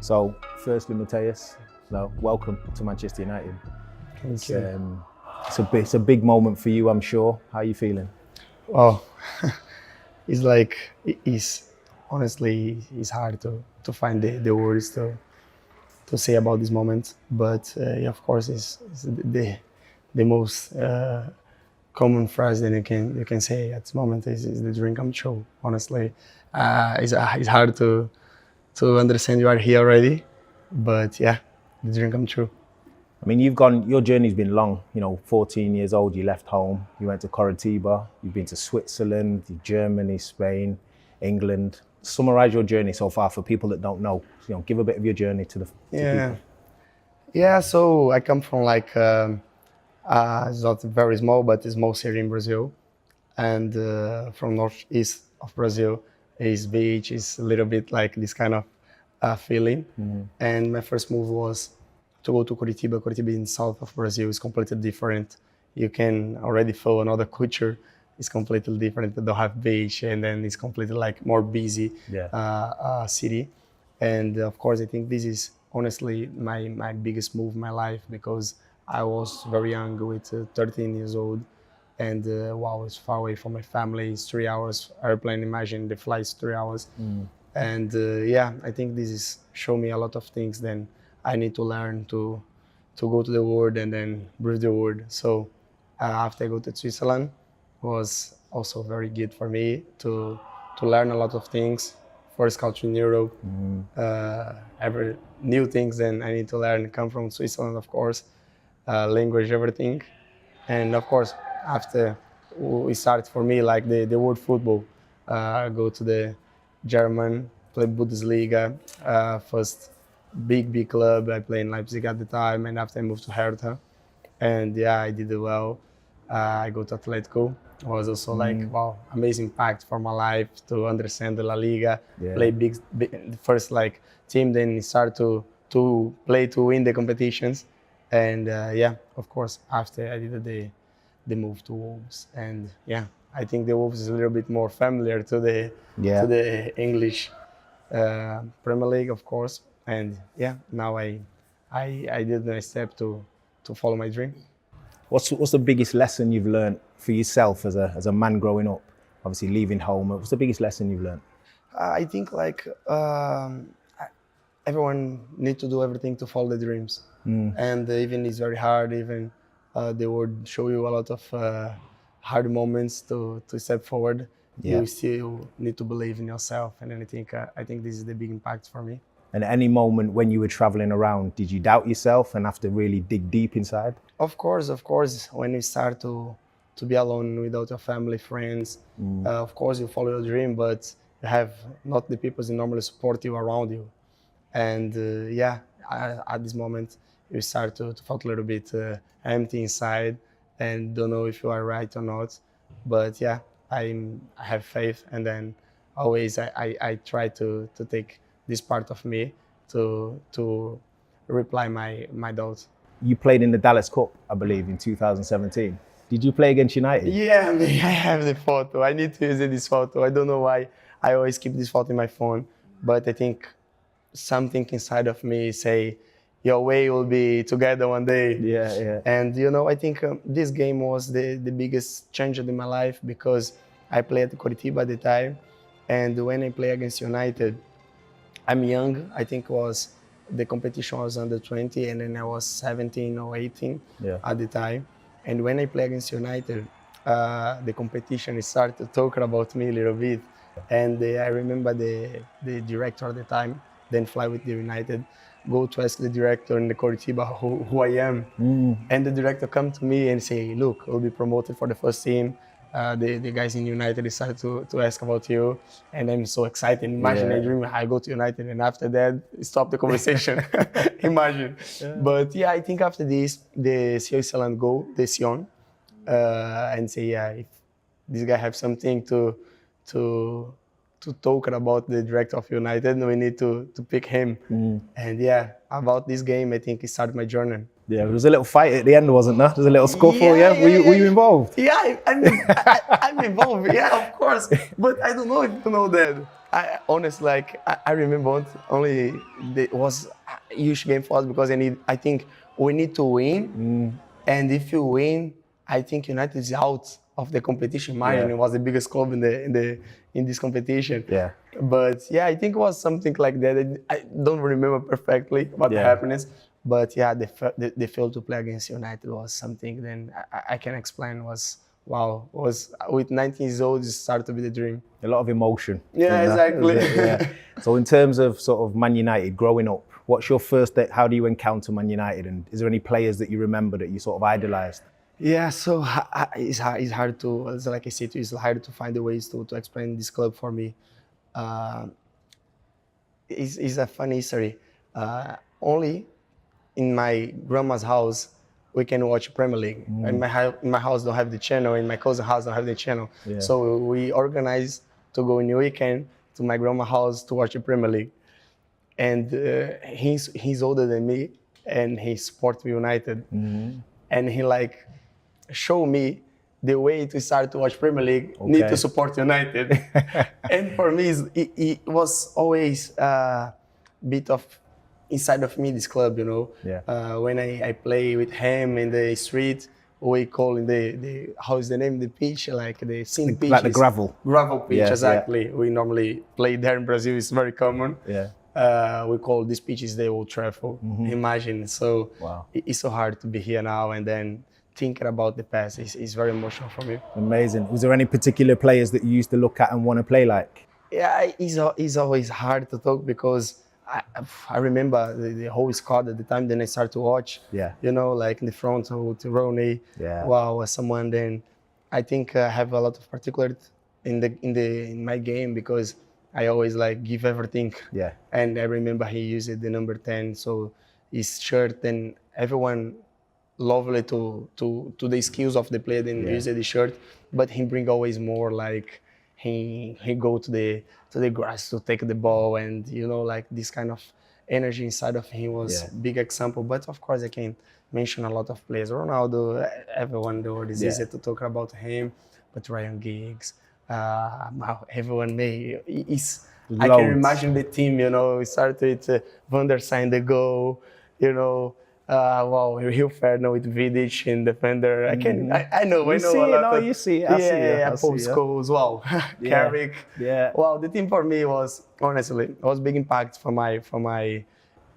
So, firstly, Matheus, welcome to Manchester United. Thank you. It's a big moment for you, I'm sure. How are you feeling? Well, it's honestly, it's hard to find the words to say about this moment. But yeah, of course, it's the most common phrase that you can say at this moment is the dream come true. Honestly, it's hard to understand you are here already, but yeah, the dream come true. I mean, your journey's been long. 14 years old, you left home, you went to Coritiba, you've been to Switzerland, Germany, Spain, England. Summarize your journey so far for people that don't know. Give a bit of your journey to Yeah, people. yeah. So I come from it's not very small, but it's small city in Brazil, and from northeast of Brazil is beach, is a little bit like this kind of feeling. And my first move was to go to Curitiba. Curitiba in south of Brazil is completely different. You can already feel another culture. It's completely different. They don't have beach, and then it's completely like more busy Yeah. city. And of course, I think this is honestly my biggest move in my life because I was very young, with 13 years old, and wow, it's far away from my family. It's 3 hours airplane. Imagine the flight's 3 hours, and yeah, I think this is show me a lot of things. Then I need to learn to go to the world and then breathe the world. So after I go to Switzerland, was also very good for me to learn a lot of things. First culture in Europe, every new things. Then I need to learn. Come from Switzerland, of course, language, everything, and of course after we started for me like the world football. Go to the German, play Bundesliga, first big club. I played in Leipzig at the time, and after I moved to Hertha, and yeah, I did it well. I go to Atletico. It was also like wow, amazing impact for my life to understand the La Liga, Yeah. play big the first like team, then start to play to win the competitions, and yeah, of course after I did the move to Wolves, and yeah, I think the Wolves is a little bit more familiar to the Yeah. to the English Premier League, of course, and yeah, now I did my step to follow my dream. What's the biggest lesson you've learned for yourself as a man growing up? Obviously, leaving home. What's the biggest lesson you've learned? I think everyone need to do everything to follow the dreams, and even it's very hard. Even they would show you a lot of hard moments to step forward. Yeah. You still need to believe in yourself, and then I think this is the big impact for me. And at any moment when you were traveling around, did you doubt yourself and have to really dig deep inside? Of course. When you start to be alone without your family, friends, of course you follow your dream, but you have not the people who normally support you around you. And yeah, at this moment you start to feel a little bit empty inside and don't know if you are right or not. But yeah, I have faith, and then always I try to take this part of me to reply my doubts. You played in the Dallas Cup, I believe, in 2017. Did you play against United? Yeah, I have the photo. I need to use this photo. I don't know why I always keep this photo in my phone, but I think something inside of me say, your way will be together one day. Yeah. And I think this game was the biggest change in my life because I played at Curitiba at the time, and when I play against United, I'm young. I think the competition was under 20, and then I was 17 or 18 at the time. And when I play against United, the competition started to talk about me a little bit. And I remember the director at the time, then fly with the United, go to ask the director in the Curitiba who I am. And the director come to me and say, look, I'll be promoted for the first team. The guys in United decided to ask about you, and I'm so excited. Imagine I dream I go to United, and after that, stop the conversation. Imagine. Yeah. But yeah, I think after this, the Switzerland go, the Sion, and say, yeah, if this guy have something to talk about the director of United, we need to pick him. And yeah, about this game, I think it started my journey. Yeah, there was a little fight at the end, wasn't there? There was a little scuffle, yeah? Were you involved? Yeah, I'm involved, yeah, of course. But I don't know if you know that. I honestly, like, I remember only it was a huge game for us because I think we need to win. And if you win, I think United is out of the competition. Imagine Yeah. it was the biggest club in this competition. Yeah. But yeah, I think it was something like that. I don't remember perfectly what Yeah. happened. But yeah, they failed to play against United was something. Then I can explain was wow. Was with 19 years old, it started to be the dream. A lot of emotion. Yeah, in that, exactly. is it? Yeah. So in terms of sort of Man United growing up, what's your first day? How do you encounter Man United, and is there any players that you remember that you sort of idolised? Yeah, so it's hard to, as like I said, it's hard to find the ways to explain this club for me. Uh, it's a funny history. Only in my grandma's house we can watch Premier League. In my house don't have the channel. In my cousin's house don't have the channel. Yeah. So we organized to go in the weekend to my grandma's house to watch the Premier League. And he's older than me, and he supports United. And he like show me the way to start to watch Premier League, need to support United. And for me, it was always a bit of inside of me, this club, you know. Yeah. When I play with him in the street, we call in the how is the name, the pitch, like the sand pitch. Like the gravel. Gravel pitch, Yeah, exactly. We normally play there in Brazil, it's very common. Yeah. We call these pitches the Old Trafford. Imagine, so Wow. It's so hard to be here now and then thinking about the past is very emotional for me. Amazing. Was there any particular players that you used to look at and want to play like? Yeah, it's always hard to talk because I remember the whole squad at the time. Then I started to watch. Yeah. You know, like in the front to Ronnie. Yeah. Wow, as someone. Then I think I have a lot of particularity in my game because I always like give everything. Yeah. And I remember he used the number 10, so his shirt and everyone lovely to the skills of the player then use the shirt, but he bring always more like he go to the grass to take the ball, and you know, like this kind of energy inside of him was big example. But of course I can mention a lot of players, Ronaldo, everyone, the word is easy to talk about him, but Ryan Giggs, everyone may is I can imagine the team, you know, we started with Van der Sar the goal, you know. Wow, Rio Ferdinand with Vidic in defender. I know. You see it, no, you see it. I see it. Yeah, Paul Scholes, wow. Carrick. Yeah. Wow, the team for me was, honestly, it was big impact for my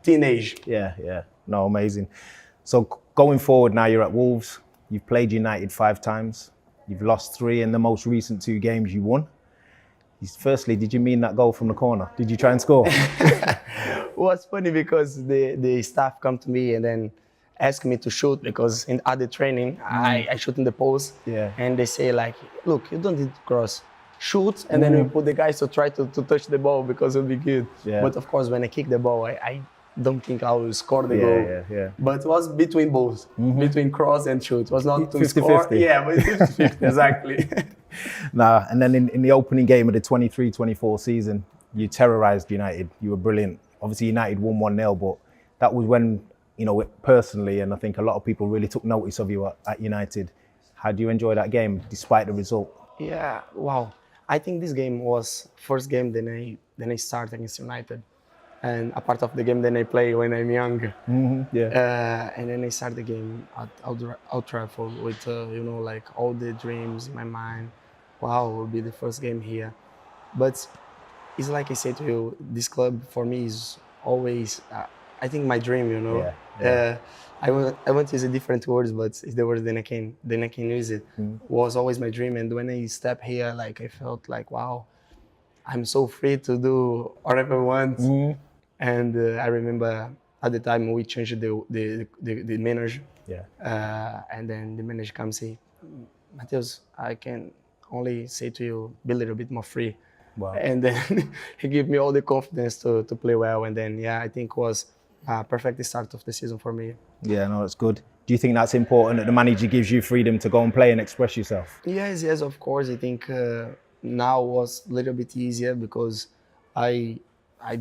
teenage. Yeah. No, amazing. So going forward now, you're at Wolves. You've played United 5 times. You've lost 3 in the most recent 2 games you won. Firstly, did you mean that goal from the corner? Did you try and score? It was funny because the staff come to me and then ask me to shoot because in other training, I shoot in the post. Yeah. And they say like, look, you don't need to cross. Shoot, and then we put the guys to try to touch the ball because it'll be good. Yeah. But of course, when I kick the ball, I don't think I will score the goal. Yeah. But it was between both, between cross and shoot. It was not to 50-50. score. Yeah, but 50-50, exactly. Nah, and then in the opening game of the 23-24 season, you terrorised United. You were brilliant. Obviously, United won 1-0, but that was when, you know, personally, and I think a lot of people really took notice of you at United. How do you enjoy that game, despite the result? Yeah, wow. I think this game was first game then I started against United, and a part of the game then I play when I'm young. And then I start the game at Old Trafford with you know, like all the dreams in my mind. Wow, it will be the first game here, but it's like I said to you, this club for me is always I think my dream. You know, I want to use a different words, but it's the words then I can use it. Was always my dream, and when I step here, like I felt like wow, I'm so free to do whatever I want. And I remember at the time we changed the manager. And then the manager comes and say, Matheus, I can only say to you, be a little bit more free. Wow. And then he gave me all the confidence to play well. And then, I think it was a perfect start of the season for me. Yeah, no, that's good. Do you think that's important, that the manager gives you freedom to go and play and express yourself? Yes, of course. I think now was a little bit easier because I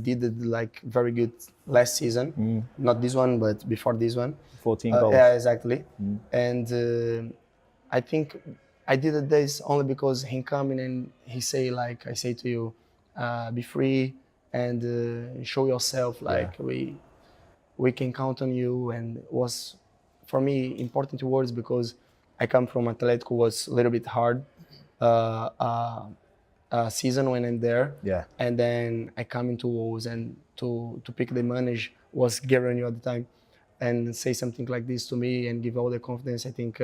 did it like very good last season. Not this one, but before this one. 14 goals. Yeah, exactly. And I think I did this only because he come in and he say, like I say to you, be free and show yourself. Like we can count on you, and was for me important words because I come from Atletico, was a little bit hard season when I'm there. Yeah. And then I come into Wolves, and to pick the manager was guaranteed all the time, and say something like this to me and give all the confidence, I think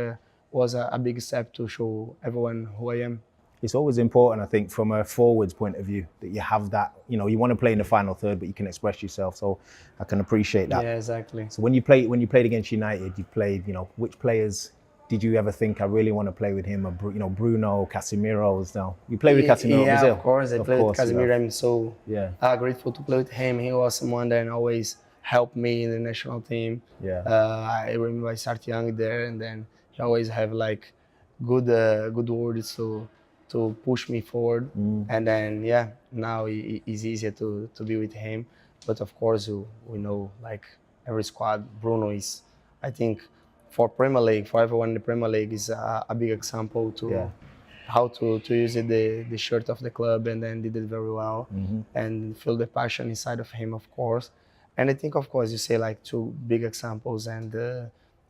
was a big step to show everyone who I am. It's always important, I think, from a forwards point of view, that you have that, you know, you want to play in the final third, but you can express yourself. So I can appreciate that. Yeah, exactly. So when you played against United, you played, you know, which players did you ever think I really want to play with him? Or, you know, Bruno, Casemiro's now. You played with Casemiro, yeah, Brazil? of course. I played with Casemiro. I'm so grateful to play with him. He was someone that always helped me in the national team. Yeah. I remember I started young there, and then he always have like good words to push me forward. And then now it's easier to be with him. But of course we know, like every squad, Bruno is, I think, for Premier League, for everyone in the Premier League, is a big example to how to use the shirt of the club, and then did it very well, and feel the passion inside of him, of course. And I think, of course, you say like two big examples, and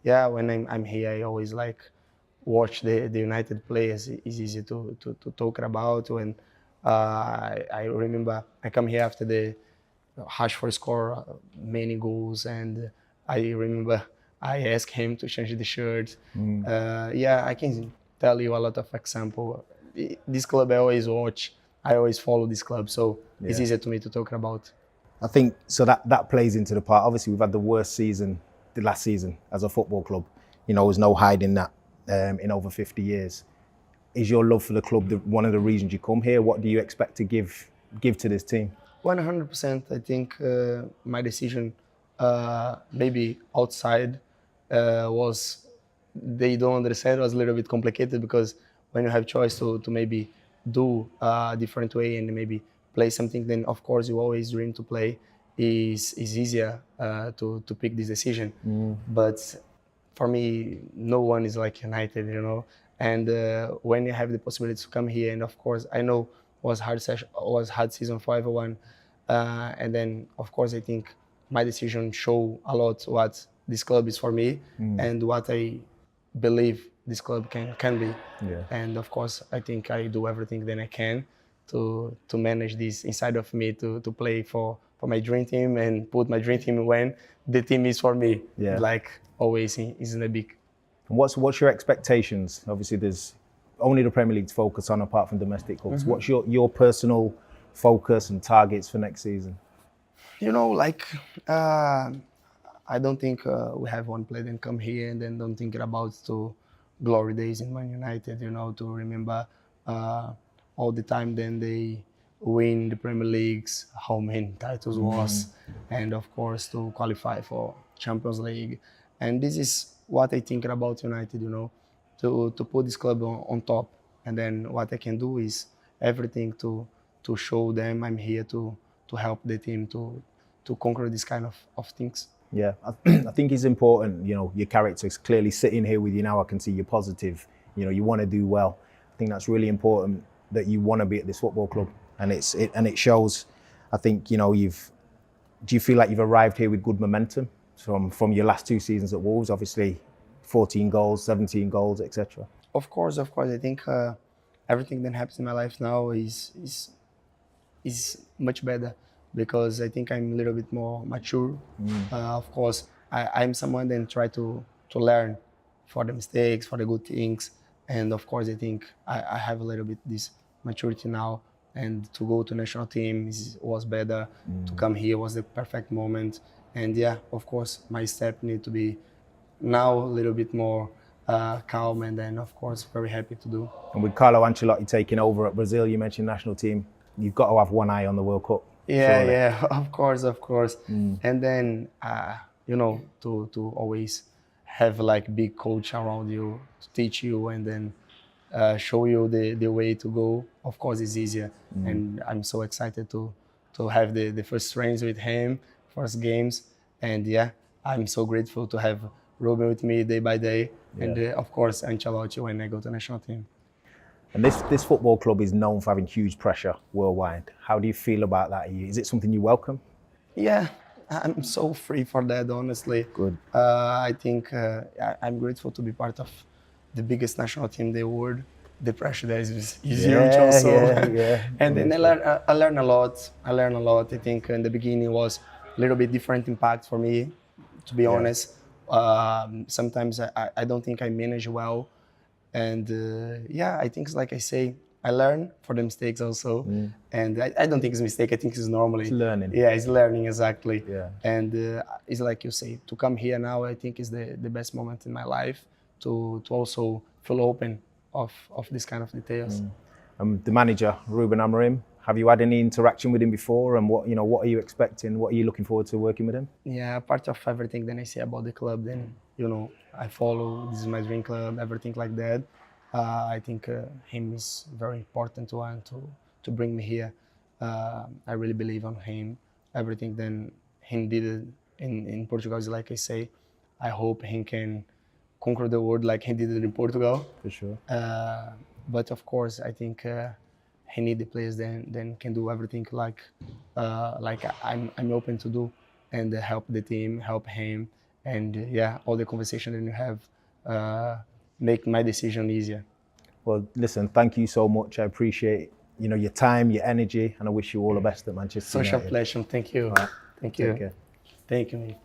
when I'm here, I always like watch the United players. It's easy to talk about. When I remember I come here after the Rashford score many goals, and I remember I asked him to change the shirt. I can tell you a lot of example. This club I always watch. I always follow this club, so it's easier to me to talk about. I think so that plays into the part. Obviously, we've had the worst season, the last season, as a football club. You know, there's no hiding that in over 50 years. Is your love for the club one of the reasons you come here? What do you expect to give to this team? 100%. I think my decision, maybe outside, was, they don't understand, it was a little bit complicated, because when you have choice to maybe do a different way and maybe play something, then of course you always dream to play, is easier to pick this decision. But for me, no one is like United, you know. And when you have the possibility to come here, and of course I know was hard season for everyone, and then of course I think my decision show a lot what this club is for me, and what I believe this club can be. And of course I think I do everything that I can to manage this inside of me, to play for my dream team, and put my dream team when the team is for me. Like always is in the big. And what's your expectations? Obviously there's only the Premier League to focus on apart from domestic cups. What's your personal focus and targets for next season? You know, like I don't think we have one player that come here and then don't think about to glory days in Man United, you know, to remember all the time then they win the Premier Leagues, how many titles was, and of course to qualify for Champions League. And this is what I think about United, you know, to put this club on top. And then what I can do is everything to show them I'm here to help the team to conquer this kind of things. Yeah, I think it's important, you know, your character is clearly sitting here with you now. I can see you're positive, you know, you want to do well. I think that's really important, that you want to be at this football club, and it shows. I think, you know, do you feel like you've arrived here with good momentum from your last two seasons at Wolves? Obviously 14 goals, 17 goals, etc. Of course. I think everything that happens in my life now is much better, because I think I'm a little bit more mature. Of course, I'm someone that try to learn for the mistakes, for the good things. And of course, I think I have a little bit this maturity now. And to go to national team was better. To come here was the perfect moment. And yeah, of course, my step need to be now a little bit more calm. And then, of course, very happy to do. And with Carlo Ancelotti taking over at Brazil, you mentioned national team, you've got to have one eye on the World Cup. Yeah, of course. And then, you know, to always have like big coach around you to teach you, and then show you the way to go. Of course, it's easier. And I'm so excited to have the first trains with him, first games. And yeah, I'm so grateful to have Ruben with me day by day. And of course, Ancelotti when I go to national team. And this football club is known for having huge pressure worldwide. How do you feel about that? Is it something you welcome? Yeah, I'm so free for that, honestly. Good. I think I'm grateful to be part of the biggest national team in the world. The pressure there is huge also. Yeah. And then I learn a lot. I think in the beginning was a little bit different impact for me, to be honest. Sometimes I don't think I manage well. And I think it's like I say, I learn for the mistakes also. And I don't think it's a mistake, I think it's normally. It's learning. Yeah, it's learning, exactly. Yeah. And it's like you say, to come here now, I think is the best moment in my life to also feel open of this kind of details. The manager, Ruben Amorim, have you had any interaction with him before? And what are you expecting? What are you looking forward to working with him? Yeah, part of everything that I say about the club, then, I follow, this is my dream club, everything like that. I think him is very important one to bring me here. I really believe on him. Everything then him did in Portugal is like I say, I hope he can conquer the world like he did it in Portugal. For sure. But of course, I think he need the players then can do everything like I'm open to do and help the team, help him, and all the conversation that you have make my decision easier. Well, listen, thank you so much. I appreciate your time, your energy, and I wish you all the best at Manchester United. Such a pleasure. Thank you. Right. Thank you. Take care. Thank you.